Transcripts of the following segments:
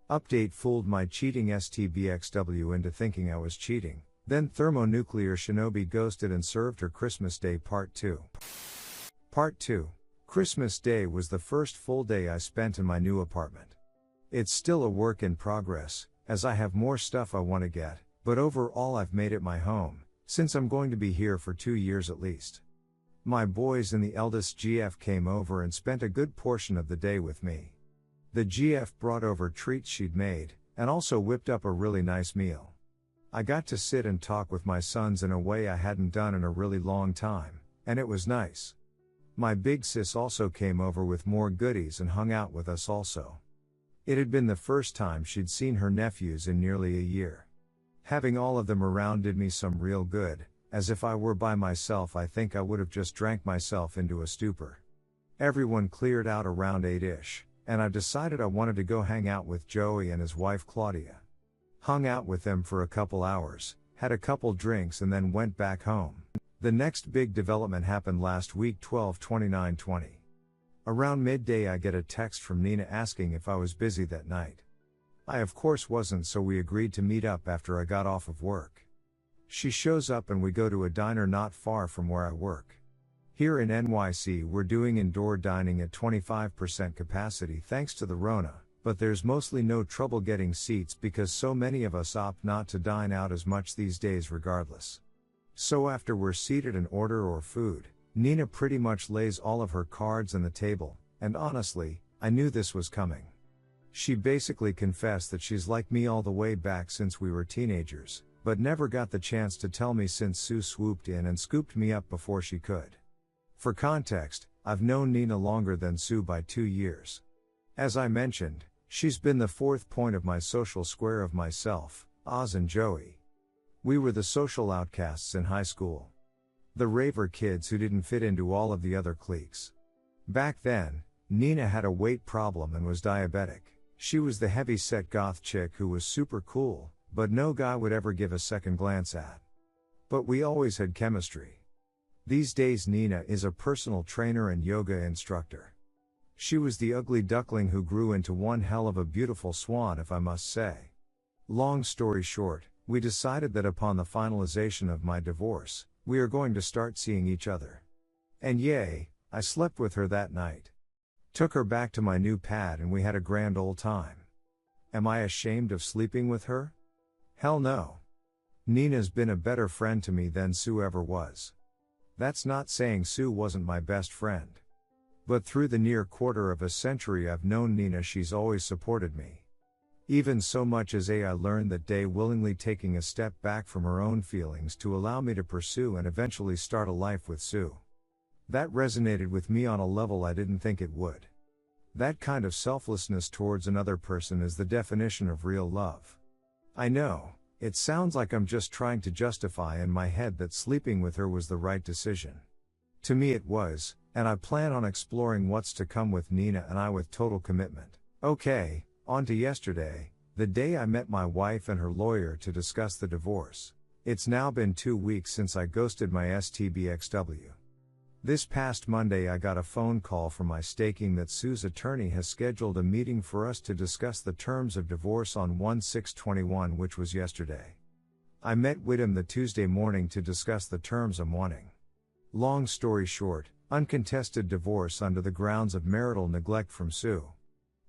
Update fooled my cheating STBXW into thinking I was cheating. Then thermonuclear shinobi ghosted and served her Christmas Day Part 2. Part 2. Christmas Day was the first full day I spent in my new apartment. It's still a work in progress, as I have more stuff I want to get, but overall I've made it my home, since I'm going to be here for 2 years at least. My boys and the eldest GF came over and spent a good portion of the day with me. The GF brought over treats she'd made, and also whipped up a really nice meal. I got to sit and talk with my sons in a way I hadn't done in a really long time, and it was nice. My big sis also came over with more goodies and hung out with us also. It had been the first time she'd seen her nephews in nearly a year. Having all of them around did me some real good, as if I were by myself I think I would have just drank myself into a stupor. Everyone cleared out around 8-ish, and I decided I wanted to go hang out with Joey and his wife Claudia. Hung out with them for a couple hours, had a couple drinks and then went back home. The next big development happened last week 12/29/20. Around midday I get a text from Nina asking if I was busy that night. I of course wasn't, so we agreed to meet up after I got off of work. She shows up and we go to a diner not far from where I work. Here in NYC we're doing indoor dining at 25% capacity thanks to the Rona, but there's mostly no trouble getting seats because so many of us opt not to dine out as much these days regardless. So after we're seated and order our food, Nina pretty much lays all of her cards on the table, and honestly, I knew this was coming. She basically confessed that she's like me all the way back since we were teenagers, but never got the chance to tell me since Sue swooped in and scooped me up before she could. For context, I've known Nina longer than Sue by 2 years. As I mentioned, she's been the fourth point of my social square of myself, Oz and Joey. We were the social outcasts in high school. The raver kids who didn't fit into all of the other cliques. Back then, Nina had a weight problem and was diabetic. She was the heavy-set goth chick who was super cool, but no guy would ever give a second glance at. But we always had chemistry. These days Nina is a personal trainer and yoga instructor. She was the ugly duckling who grew into one hell of a beautiful swan, if I must say. Long story short, we decided that upon the finalization of my divorce, we are going to start seeing each other. And yay, I slept with her that night. Took her back to my new pad and we had a grand old time. Am I ashamed of sleeping with her? Hell no. Nina's been a better friend to me than Sue ever was. That's not saying Sue wasn't my best friend. But through the near quarter of a century I've known Nina, she's always supported me. Even so much as I learned that day willingly taking a step back from her own feelings to allow me to pursue and eventually start a life with Sue. That resonated with me on a level I didn't think it would. That kind of selflessness towards another person is the definition of real love. I know, it sounds like I'm just trying to justify in my head that sleeping with her was the right decision. To me it was, and I plan on exploring what's to come with Nina and I with total commitment. Okay, on to yesterday, the day I met my wife and her lawyer to discuss the divorce. It's now been 2 weeks since I ghosted my STBXW. This past Monday I got a phone call from my staking that Sue's attorney has scheduled a meeting for us to discuss the terms of divorce on 1/6/21, which was yesterday. I met with him the Tuesday morning to discuss the terms I'm wanting. Long story short, uncontested divorce under the grounds of marital neglect from Sue.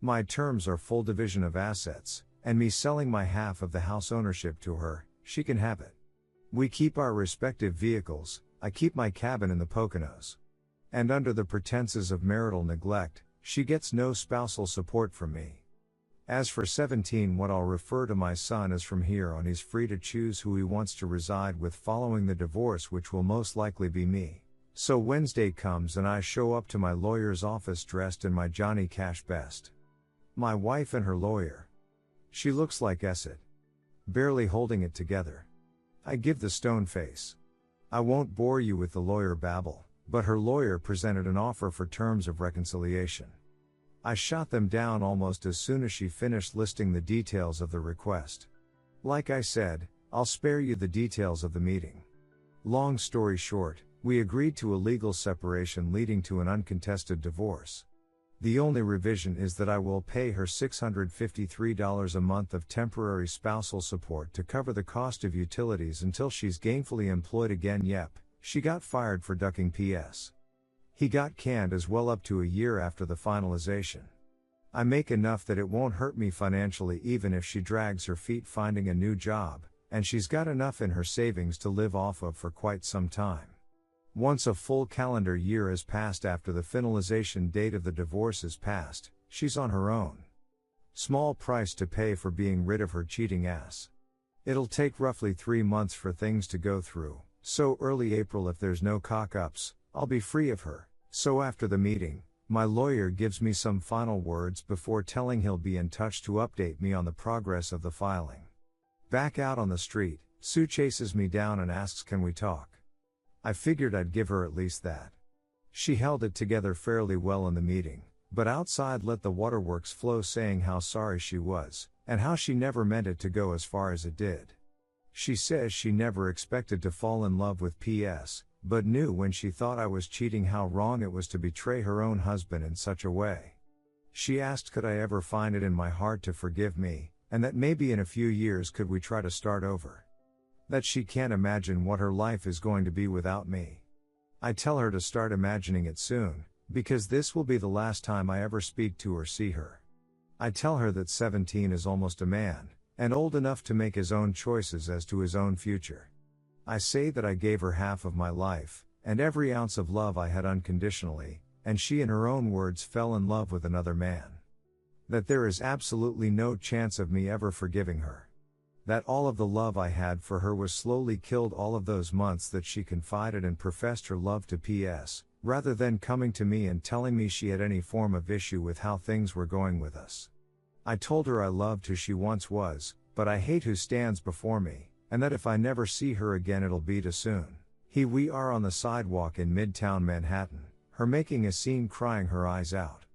My terms are full division of assets, and me selling my half of the house ownership to her. She can have it. We keep our respective vehicles. I keep my cabin in the Poconos. And under the pretenses of marital neglect, she gets no spousal support from me. As for 17, what I'll refer to my son as from here on, he's free to choose who he wants to reside with following the divorce, which will most likely be me. So Wednesday comes and I show up to my lawyer's office dressed in my Johnny Cash best. My wife and her lawyer. She looks like Esset. Barely holding it together. I give the stone face. I won't bore you with the lawyer babble, but her lawyer presented an offer for terms of reconciliation. I shot them down almost as soon as she finished listing the details of the request. Like I said, I'll spare you the details of the meeting. Long story short, we agreed to a legal separation leading to an uncontested divorce. The only revision is that I will pay her $653 a month of temporary spousal support to cover the cost of utilities until she's gainfully employed again. Yep, she got fired for ducking PS. He got canned as well up to a year after the finalization. I make enough that it won't hurt me financially even if she drags her feet finding a new job, and she's got enough in her savings to live off of for quite some time. Once a full calendar year has passed after the finalization date of the divorce is passed, she's on her own. Small price to pay for being rid of her cheating ass. It'll take roughly 3 months for things to go through, so early April if there's no cock-ups, I'll be free of her. So after the meeting, my lawyer gives me some final words before telling he'll be in touch to update me on the progress of the filing. Back out on the street, Sue chases me down and asks, can we talk? I figured I'd give her at least that. She held it together fairly well in the meeting, but outside let the waterworks flow, saying how sorry she was, and how she never meant it to go as far as it did. She says she never expected to fall in love with PS, but knew when she thought I was cheating how wrong it was to betray her own husband in such a way. She asked could I ever find it in my heart to forgive me, and that maybe in a few years could we try to start over. That she can't imagine what her life is going to be without me. I tell her to start imagining it soon, because this will be the last time I ever speak to or see her. I tell her that 17 is almost a man, and old enough to make his own choices as to his own future. I say that I gave her half of my life, and every ounce of love I had unconditionally, and she in her own words fell in love with another man. That there is absolutely no chance of me ever forgiving her. That all of the love I had for her was slowly killed all of those months that she confided and professed her love to PS, rather than coming to me and telling me she had any form of issue with how things were going with us. I told her I loved who she once was, but I hate who stands before me, and that if I never see her again it'll be too soon. We are on the sidewalk in Midtown Manhattan, her making a scene, crying her eyes out.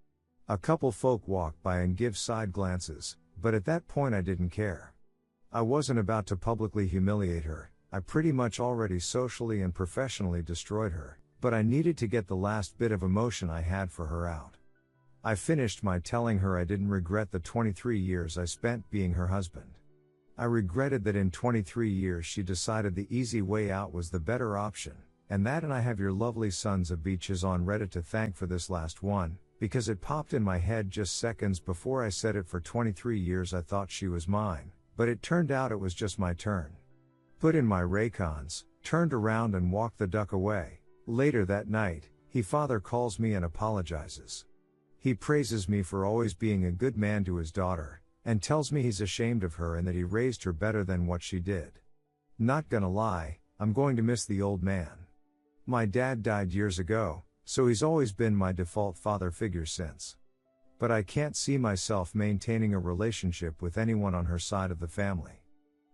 A couple folk walk by and give side glances, but at that point I didn't care. I wasn't about to publicly humiliate her, I pretty much already socially and professionally destroyed her, but I needed to get the last bit of emotion I had for her out. I finished my telling her I didn't regret the 23 years I spent being her husband. I regretted that in 23 years she decided the easy way out was the better option, and I have your lovely sons of beaches on Reddit to thank for this last one, because it popped in my head just seconds before I said it. For 23 years I thought she was mine, but it turned out it was just my turn. Put in my Raycons, turned around and walked the duck away. Later that night, father calls me and apologizes. He praises me for always being a good man to his daughter, and tells me he's ashamed of her and that he raised her better than what she did. Not gonna lie, I'm going to miss the old man. My dad died years ago, so he's always been my default father figure since. But I can't see myself maintaining a relationship with anyone on her side of the family.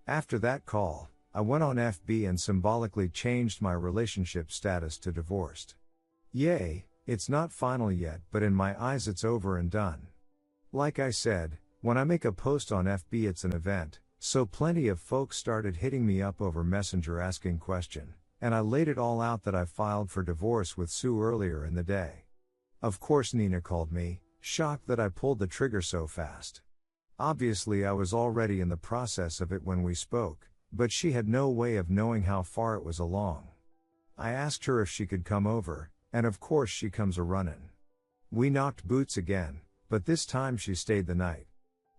After that call, I went on FB and symbolically changed my relationship status to divorced. Yay, it's not final yet, but in my eyes it's over and done. Like I said, when I make a post on FB it's an event, so plenty of folks started hitting me up over Messenger asking question, and I laid it all out that I filed for divorce with Sue earlier in the day. Of course Nina called me, shocked that I pulled the trigger so fast. Obviously I was already in the process of it when we spoke, but she had no way of knowing how far it was along. I asked her if she could come over, and of course she comes a-runnin'. We knocked boots again, but this time she stayed the night.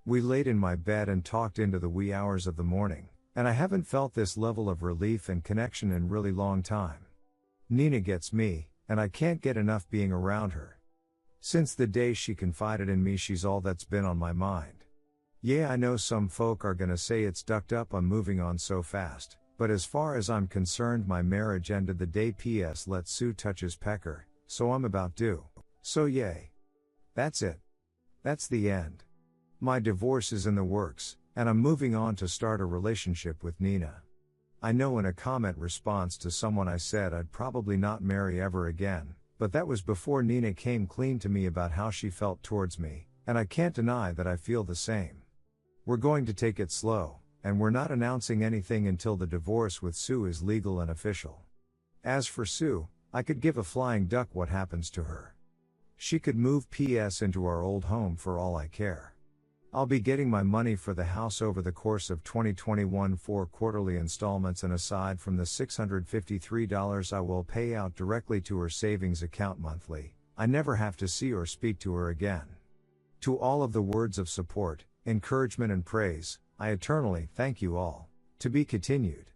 We laid in my bed and talked into the wee hours of the morning, and I haven't felt this level of relief and connection in really long time. Nina gets me, and I can't get enough being around her. Since the day she confided in me, she's all that's been on my mind. Yeah, I know some folk are gonna say it's ducked up I'm moving on so fast, but as far as I'm concerned my marriage ended the day PS let Sue touch his pecker, so I'm about due. So yay. That's it. That's the end. My divorce is in the works, and I'm moving on to start a relationship with Nina. I know in a comment response to someone I said I'd probably not marry ever again, but that was before Nina came clean to me about how she felt towards me, and I can't deny that I feel the same. We're going to take it slow, and we're not announcing anything until the divorce with Sue is legal and official. As for Sue, I could give a flying duck what happens to her. She could move PS into our old home for all I care. I'll be getting my money for the house over the course of 2021 for quarterly installments, and aside from the $653 I will pay out directly to her savings account monthly, I never have to see or speak to her again. To all of the words of support, encouragement and praise, I eternally thank you all. To be continued.